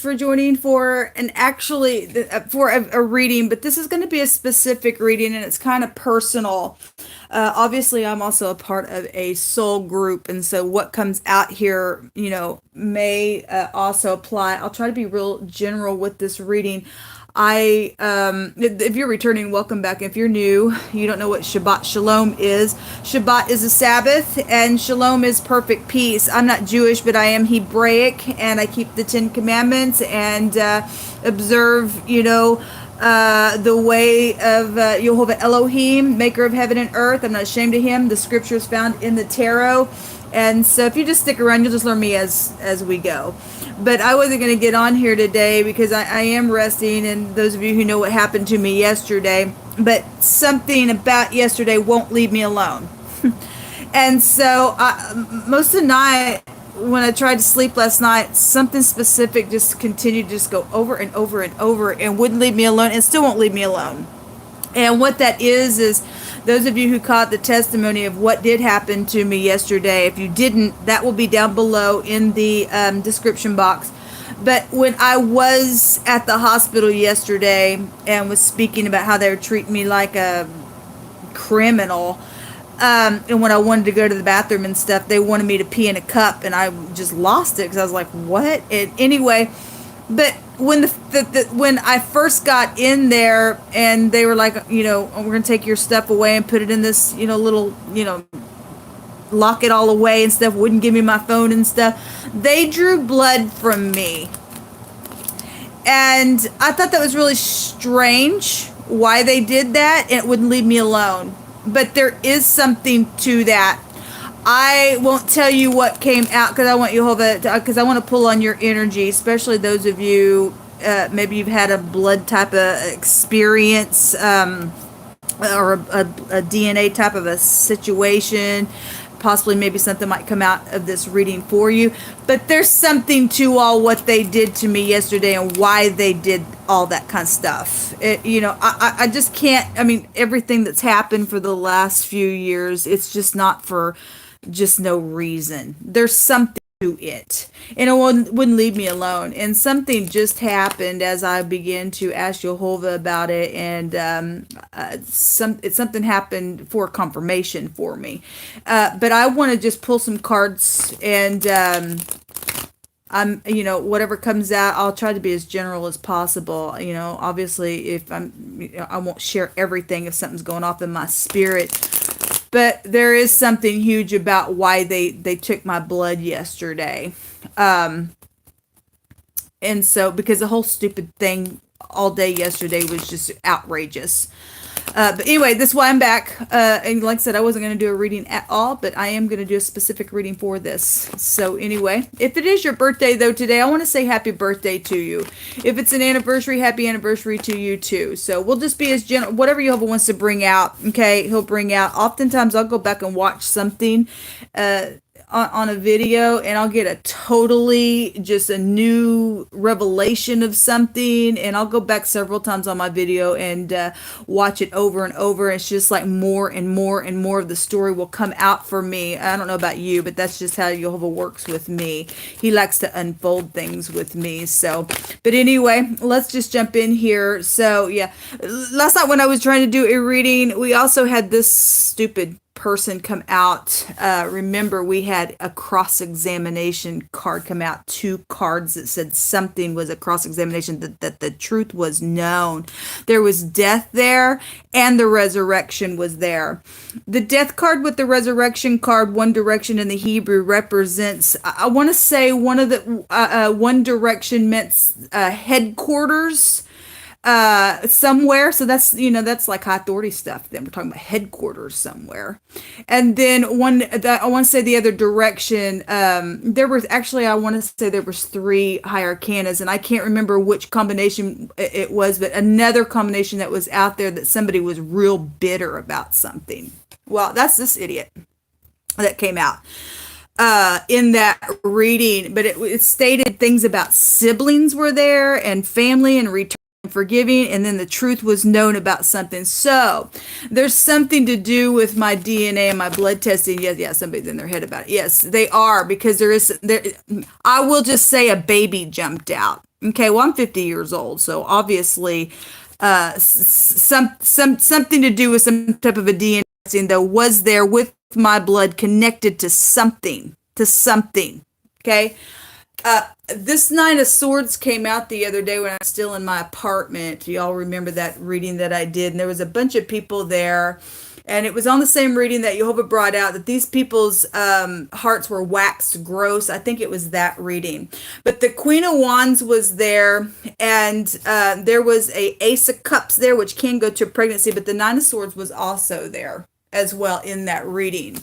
for joining for a reading, but this is going to be a specific reading and it's kind of personal. Obviously, I'm also a part of a soul group, and so what comes out here, may also apply. I'll try to be real general with this reading. If you're returning, welcome back. If you're new, you don't know what Shabbat Shalom is. Shabbat is a Sabbath, and Shalom is perfect peace. I'm not Jewish, but I am Hebraic, and I keep the Ten Commandments and observe, the way of Jehovah Elohim, maker of heaven and earth. I'm not ashamed of him. The scriptures found in the tarot. And so if you just stick around, you'll just learn me as we go. But I wasn't going to get on here today because I am resting, and those of you who know what happened to me yesterday, but something about yesterday won't leave me alone. And so most of the night, when I tried to sleep last night, something specific just continued to just go over and over and over and wouldn't leave me alone and still won't leave me alone. And what that is those of you who caught the testimony of what did happen to me yesterday, if you didn't, that will be down below in the description box. But when I was at the hospital yesterday and was speaking about how they were treating me like a criminal, and when I wanted to go to the bathroom and stuff, they wanted me to pee in a cup, and I just lost it because I was like, what? And anyway, but when when I first got in there and they were like, we're going to take your stuff away and put it in this, little, lock it all away and stuff, wouldn't give me my phone and stuff. They drew blood from me. And I thought that was really strange why they did that, and it wouldn't leave me alone. But there is something to that. I won't tell you what came out because I want because I want to pull on your energy, especially those of you, maybe you've had a blood type of experience, or a DNA type of a situation. Possibly maybe something might come out of this reading for you. But there's something to all what they did to me yesterday and why they did all that kind of stuff. I just can't, everything that's happened for the last few years, it's just not for just no reason. There's something to it, and it wouldn't leave me alone. And something just happened as I began to ask Jehovah about it, and something happened for confirmation for me. But I want to just pull some cards, and whatever comes out, I'll try to be as general as possible. Obviously, if I won't share everything if something's going off in my spirit. But there is something huge about why they took my blood yesterday. And so, because the whole stupid thing all day yesterday was just outrageous. But anyway, that's why I'm back. And like I said, I wasn't going to do a reading at all, but I am going to do a specific reading for this. So anyway, if it is your birthday though today, I want to say happy birthday to you. If it's an anniversary, happy anniversary to you too. So we'll just be as general, whatever Jehovah wants to bring out. Okay, he'll bring out. Oftentimes I'll go back and watch something, on a video, and I'll get just a new revelation of something, and I'll go back several times on my video and watch it over and over. It's just like more and more and more of the story will come out for me. I don't know about you, but that's just how Jehovah works with me. He likes to unfold things with me. So, but anyway, let's just jump in here. So yeah, last night when I was trying to do a reading, we also had this stupid person come out. Remember, we had a cross-examination card come out, 2 cards that said something was a cross-examination, that the truth was known. There was death there, and the resurrection was there. The death card with the resurrection card, one direction in the Hebrew, represents, I want to say one direction meant headquarters, somewhere. So that's like high authority stuff. Then we're talking about headquarters somewhere. And then I want to say the other direction, there was 3 higher arcanas, and I can't remember which combination it was, but another combination that was out there that somebody was real bitter about something. Well, that's this idiot that came out in that reading, but it stated things about siblings were there and family and return forgiving, and then the truth was known about something. So there's something to do with my DNA and my blood testing. Yeah, somebody's in their head about it. Yes, they are, because I will just say a baby jumped out. Okay, well, I'm 50 years old, so obviously, something to do with some type of a DNA testing that was there with my blood connected to something. Okay, this Nine of Swords came out the other day when I was still in my apartment. Y'all remember that reading that I did, and there was a bunch of people there. And it was on the same reading that Jehovah brought out that these people's hearts were waxed gross. I think it was that reading. But the Queen of Wands was there, and there was a Ace of Cups there, which can go to pregnancy, but the Nine of Swords was also there as well in that reading.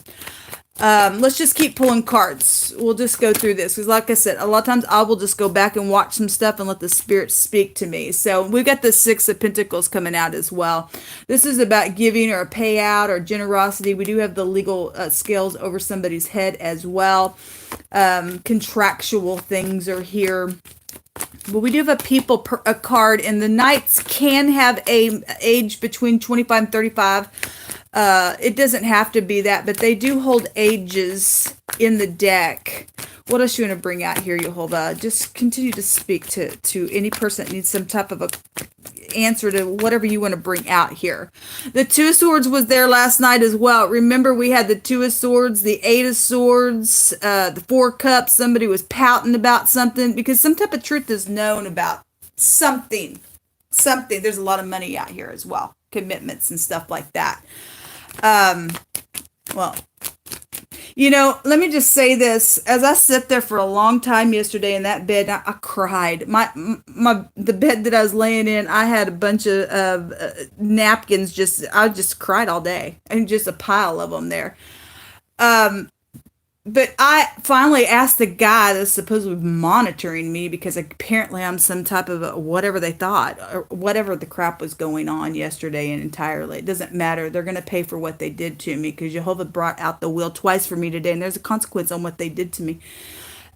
Let's just keep pulling cards. We'll just go through this because, like I said, a lot of times I will just go back and watch some stuff and let the spirit speak to me. So we've got the Six of Pentacles coming out as well. This is about giving or a payout or generosity. We do have the legal scales over somebody's head as well. Contractual things are here. But we do have a card, and the Knights can have a age between 25 and 35. It doesn't have to be that, but they do hold ages in the deck. What else you want to bring out here, Jehovah? Just continue to speak to any person that needs some type of a answer to whatever you want to bring out here. The Two of Swords was there last night as well. Remember, we had the Two of Swords, the Eight of Swords, the Four Cups. Somebody was pouting about something because some type of truth is known about something. There's a lot of money out here as well. Commitments and stuff like that. Well, let me just say this. As I sat there for a long time yesterday in that bed, I cried. The bed that I was laying in, I had a bunch of napkins. I just cried all day, and just a pile of them there. But I finally asked the guy that's supposedly monitoring me, because apparently I'm some type of whatever they thought, or whatever the crap was going on yesterday, and entirely. It doesn't matter. They're going to pay for what they did to me, because Jehovah brought out the wheel twice for me today, and there's a consequence on what they did to me.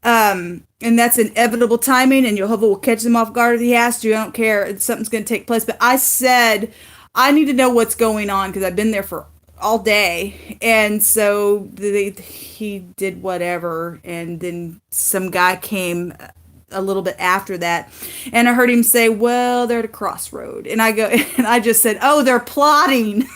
And that's inevitable timing, and Jehovah will catch them off guard if he has to. I don't care. Something's going to take place. But I said, I need to know what's going on, because I've been there for all day, and so he did whatever, and then some guy came a little bit after that, and I heard him say, well, they're at a crossroad, and I just said, oh, they're plotting.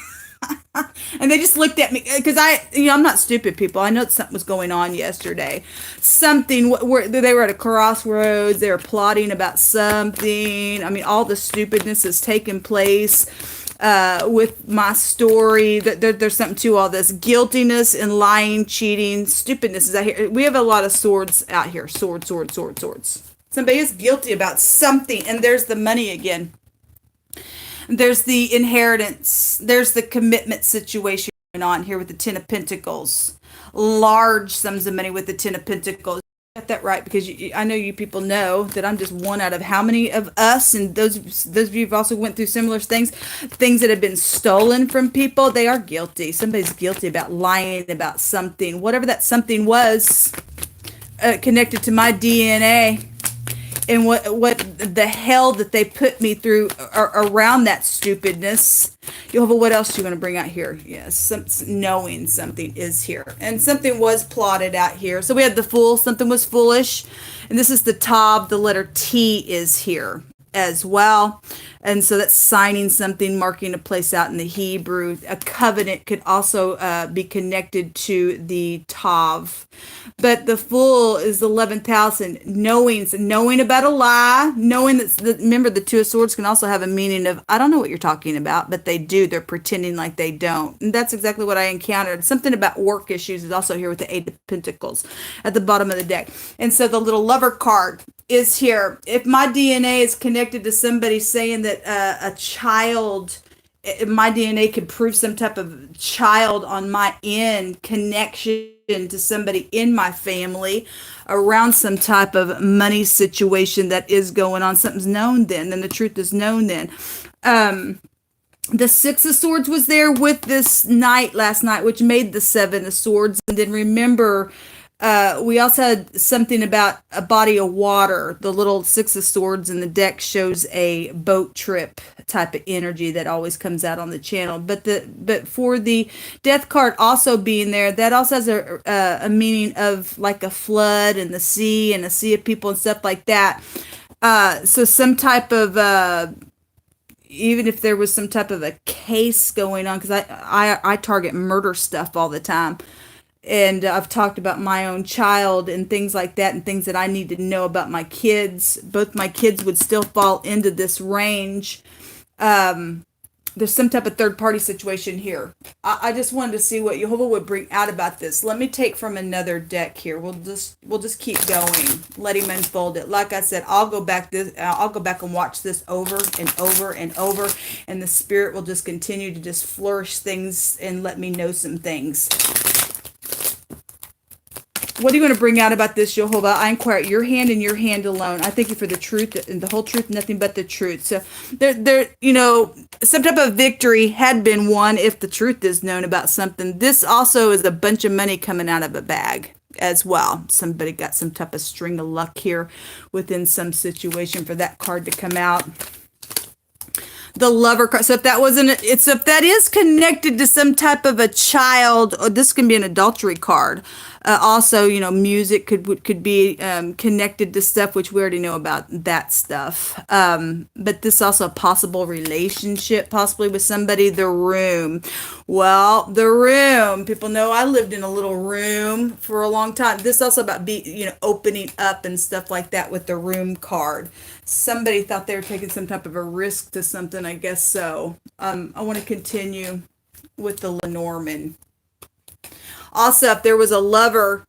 And they just looked at me, because I'm not stupid, people. I know something was going on yesterday. Something where they were at a crossroads. They were plotting about something. I mean, all the stupidness has taken place with my story. There's something to all this. Guiltiness and lying, cheating, stupidness is out here. We have a lot of swords out here. Swords. Somebody is guilty about something, and there's the money again. There's the inheritance. There's the commitment situation going on here with the Ten of Pentacles. Large sums of money with the Ten of Pentacles. Got that right, because I know you people know that I'm just one out of how many of us, and those of you who've also went through similar things that have been stolen from people. They are guilty. Somebody's guilty about lying about something, whatever that something was, connected to my DNA. And what the hell that they put me through around that stupidness. Jehovah, what else do you want to bring out here? Yes, knowing something is here. And something was plotted out here. So we had the Fool, something was foolish. And this is the Tav, the letter T is here as well. And so that's signing something, marking a place out in the Hebrew. A covenant could also be connected to the Tav. But the Fool is the 11th house, and knowing about a lie, knowing that, remember, the Two of Swords can also have a meaning of, I don't know what you're talking about, but they do. They're pretending like they don't. And that's exactly what I encountered. Something about work issues is also here with the Eight of Pentacles at the bottom of the deck. And so the little Lover card is here. If my DNA is connected to somebody saying that a child, my DNA could prove some type of child on my end connection to somebody in my family around some type of money situation that is going on. Something's known then the truth is known then. The Six of Swords was there with this Knight last night, which made the Seven of Swords. And then remember, we also had something about a body of water. The little Six of Swords in the deck shows a boat trip type of energy that always comes out on the channel. But for the Death card also being there, that also has a meaning of like a flood and the sea and a sea of people and stuff like that. So some type of even if there was some type of a case going on, because I target murder stuff all the time, and I've talked about my own child and things like that, and things that I need to know about my kids. Both my kids would still fall into this range. There's some type of third party situation here. I just wanted to see what Jehovah would bring out about this. Let me take from another deck here. We'll just keep going. Let him unfold it. Like I said, I'll go back and watch this over and over and over, and the spirit will just continue to just flourish things and let me know some things. What are you going to bring out about this, Jehovah? I inquire at your hand and your hand alone. I thank you for the truth and the whole truth, nothing but the truth. So some type of victory had been won if the truth is known about something. This also is a bunch of money coming out of a bag as well. Somebody got some type of string of luck here within some situation for that card to come out. The Lover card. So if that is connected to some type of a child, or this can be an adultery card. Also, music could be connected to stuff, which we already know about that stuff. But this also a possible relationship, possibly with somebody. The Room. Well, the Room. People know I lived in a little room for a long time. This also about opening up and stuff like that with the Room card. Somebody thought they were taking some type of a risk to something. I guess so. I want to continue with the Lenormand. Also, if there was a lover,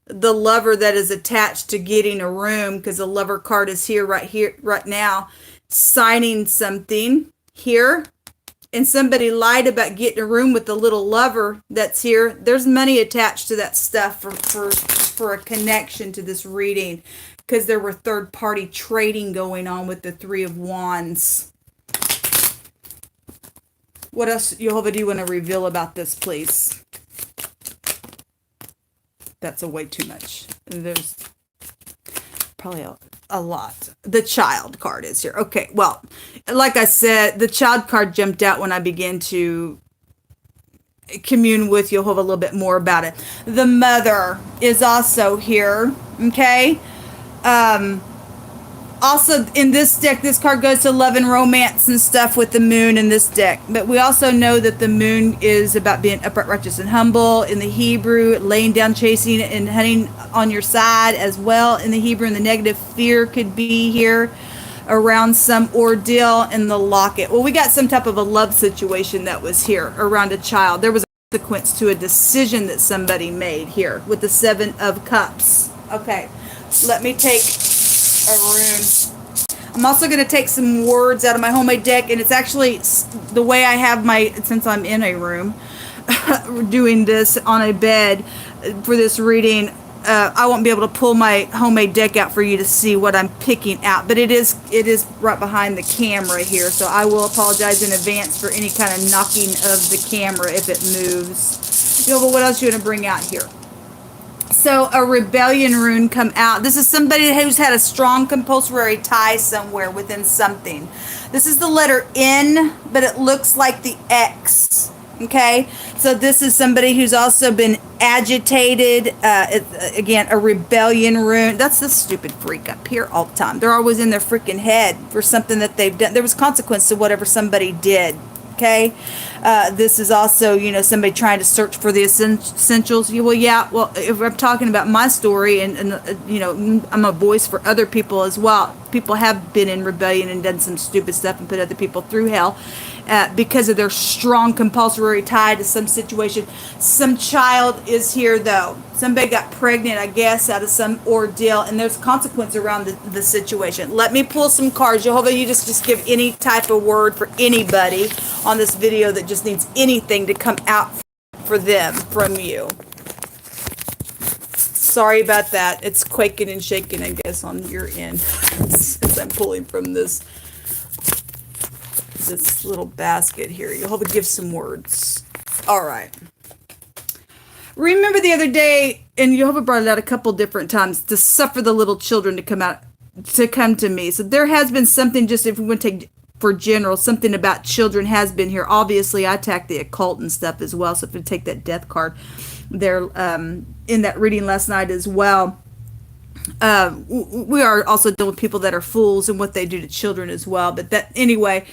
the lover that is attached to getting a room, because the Lover card is here, right now, signing something here, and somebody lied about getting a room with the little lover that's here. There's money attached to that stuff for a connection to this reading, because there were third-party trading going on with the Three of Wands. What else, Jehovah, do you want to reveal about this, please? That's a way too much. There's probably a lot. The Child card is here. Okay, well, like I said, the Child card jumped out when I began to commune with Jehovah a little bit more about it. The Mother is also here, okay? Also, in this deck, this card goes to love and romance and stuff with the Moon in this deck. But we also know that the Moon is about being upright, righteous, and humble. In the Hebrew, laying down, chasing, and hunting on your side as well. In the Hebrew, and the negative fear could be here around some ordeal in the Locket. Well, we got some type of a love situation that was here around a child. There was a consequence to a decision that somebody made here with the Seven of Cups. Okay, let me take a rune. I'm also going to take some words out of my homemade deck, and it's actually the way I have since I'm in a room doing this on a bed for this reading. I won't be able to pull my homemade deck out for you to see what I'm picking out, but it is right behind the camera here, so I will apologize in advance for any kind of knocking of the camera if it moves. But what else are you going to bring out here? So a Rebellion rune come out. This is somebody who's had a strong compulsory tie somewhere within something. This is the letter N, but it looks like the X. Okay, so this is somebody who's also been agitated. Again, a Rebellion rune. That's the stupid freak up here all the time. They're always in their freaking head for something that they've done. There was consequence to whatever somebody did. Okay, this is also, somebody trying to search for the essentials. Well, if I'm talking about my story and I'm a voice for other people as well. People have been in rebellion and done some stupid stuff and put other people through hell because of their strong compulsory tie to some situation. Some child is here, though. Somebody got pregnant, I guess, out of some ordeal, and there's consequence around the situation. Let me pull some cards. Jehovah, you just give any type of word for anybody on this video that just needs anything to come out for them from you. Sorry about that. It's quaking and shaking, I guess, on your end since I'm pulling from this little basket here. Jehovah, give some words. All right. Remember the other day, and Jehovah brought it out a couple different times, to suffer the little children to come to me. So there has been something, just if we want to take for general, something about children has been here. Obviously, I attack the occult and stuff as well. So if we take that death card there in that reading last night as well. We are also dealing with people that are fools and what they do to children as well. But that anyway,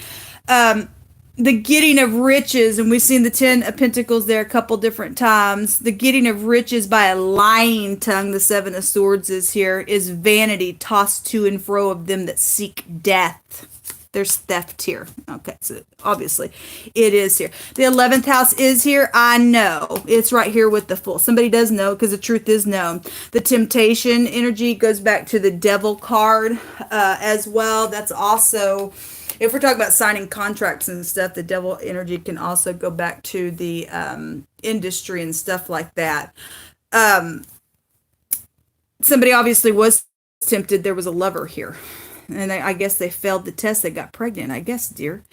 um, the getting of riches, and we've seen the 10 of Pentacles there a couple different times. The getting of riches by a lying tongue, the 7 of Swords is here, is vanity tossed to and fro of them that seek death. There's theft here. Okay, so obviously it is here. The 11th house is here. I know. It's right here with the Fool. Somebody does know because the truth is known. The temptation energy goes back to the Devil card as well. That's also, if we're talking about signing contracts and stuff, the Devil energy can also go back to the industry and stuff like that. Somebody obviously was tempted. There was a lover here. And I guess they failed the test. They got pregnant, I guess, dear.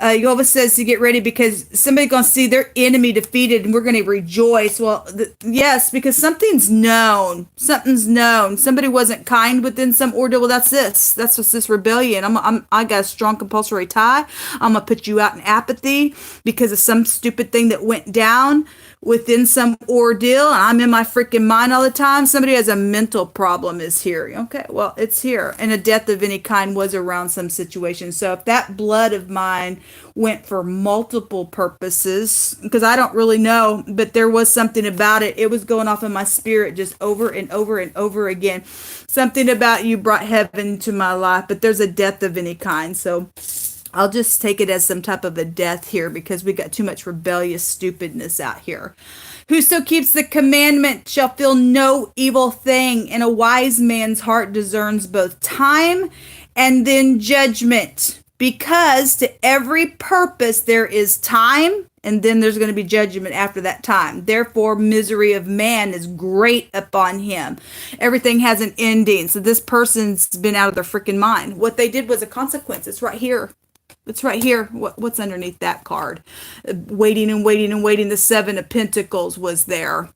Jehovah says to get ready because somebody's going to see their enemy defeated and we're going to rejoice. Well, yes, because something's known. Something's known. Somebody wasn't kind within some ordeal. Well, that's this. That's what's this rebellion. I got a strong compulsory tie. I'm going to put you out in apathy because of some stupid thing that went down within some ordeal. I'm in my freaking mind all the time. Somebody has a mental problem is here. Okay, well, it's here. And a death of any kind was around some situation. So if that blood of mine went for multiple purposes, because I don't really know, but there was something about it. It was going off in my spirit just over and over and over again. Something about you brought heaven to my life, but there's a death of any kind. So I'll just take it as some type of a death here because we got too much rebellious stupidness out here. Whoso keeps the commandment shall feel no evil thing, and a wise man's heart discerns both time and then judgment. Because to every purpose there is time, and then there's going to be judgment after that time. Therefore, misery of man is great upon him. Everything has an ending. So this person's been out of their freaking mind. What they did was a consequence. It's right here. It's right here. What's underneath that card? Waiting and waiting and waiting. The 7 of Pentacles was there.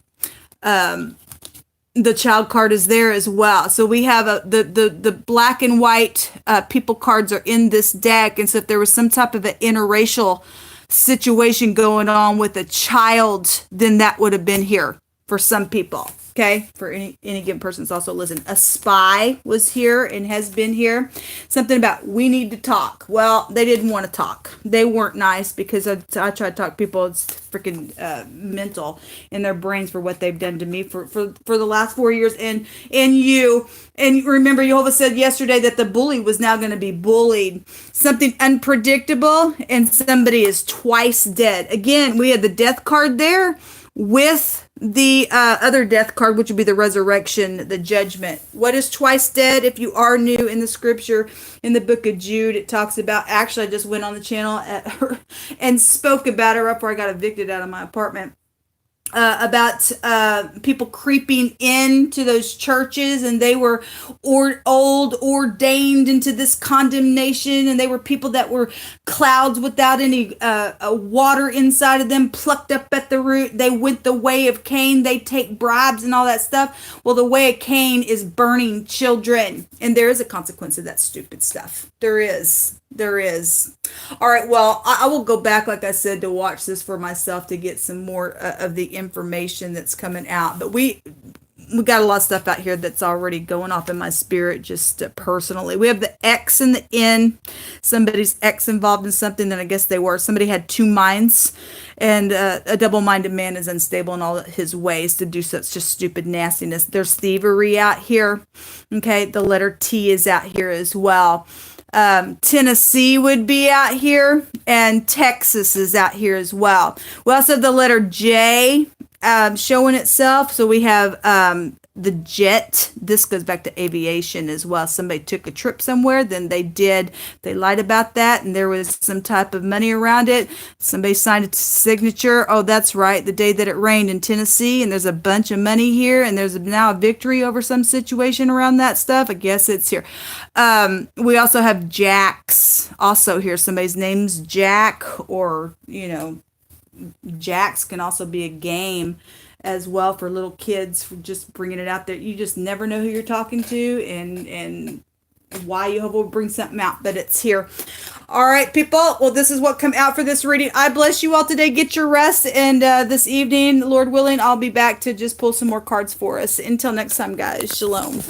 The Child card is there as well. So we have the black and white people cards are in this deck. And so if there was some type of an interracial situation going on with a child, then that would have been here for some people. Okay, for any given person that's also listening. A spy was here and has been here. Something about we need to talk. Well, they didn't want to talk. They weren't nice because I try to talk to people. It's freaking mental in their brains for what they've done to me for the last 4 years. And you. And remember, Jehovah said yesterday that the bully was now going to be bullied. Something unpredictable, and somebody is twice dead. Again, we had the death card there with the other death card, which would be the resurrection, the judgment. What is twice dead? If you are new in the scripture, in the book of Jude, it talks about, actually, I just went on the channel and spoke about it right before I got evicted out of my apartment. About people creeping into those churches, and they were ordained into this condemnation, and they were people that were clouds without any water inside of them, plucked up at the root. They went the way of Cain. They take bribes and all that stuff. Well, the way of Cain is burning children, and there is a consequence of that stupid stuff. There is. All right, well, I will go back, like I said, to watch this for myself to get some more of the information that's coming out. But we got a lot of stuff out here that's already going off in my spirit, just personally. We have the X and the N. Somebody's X involved in something that I guess they were. Somebody had two minds, and a double-minded man is unstable in all his ways to do such just stupid nastiness. There's thievery out here. Okay, the letter T is out here as well. Tennessee would be out here, and Texas is out here as well. We also have the letter J showing itself. So we have the jet. This goes back to aviation as well. Somebody took a trip somewhere, then they lied about that, and there was some type of money around it. Somebody signed a signature. Oh, that's right, the day that it rained in Tennessee, and there's a bunch of money here, and there's now a victory over some situation around that stuff. I guess it's here. We also have Jacks also here. Somebody's name's Jack, or, Jacks can also be a game as well for little kids, for just bringing it out there. You just never know who you're talking to and why you will bring something out, but it's here. All right, people. Well, this is what come out for this reading. I bless you all today. Get your rest, and this evening, Lord willing, I'll be back to just pull some more cards for us. Until next time, guys. Shalom.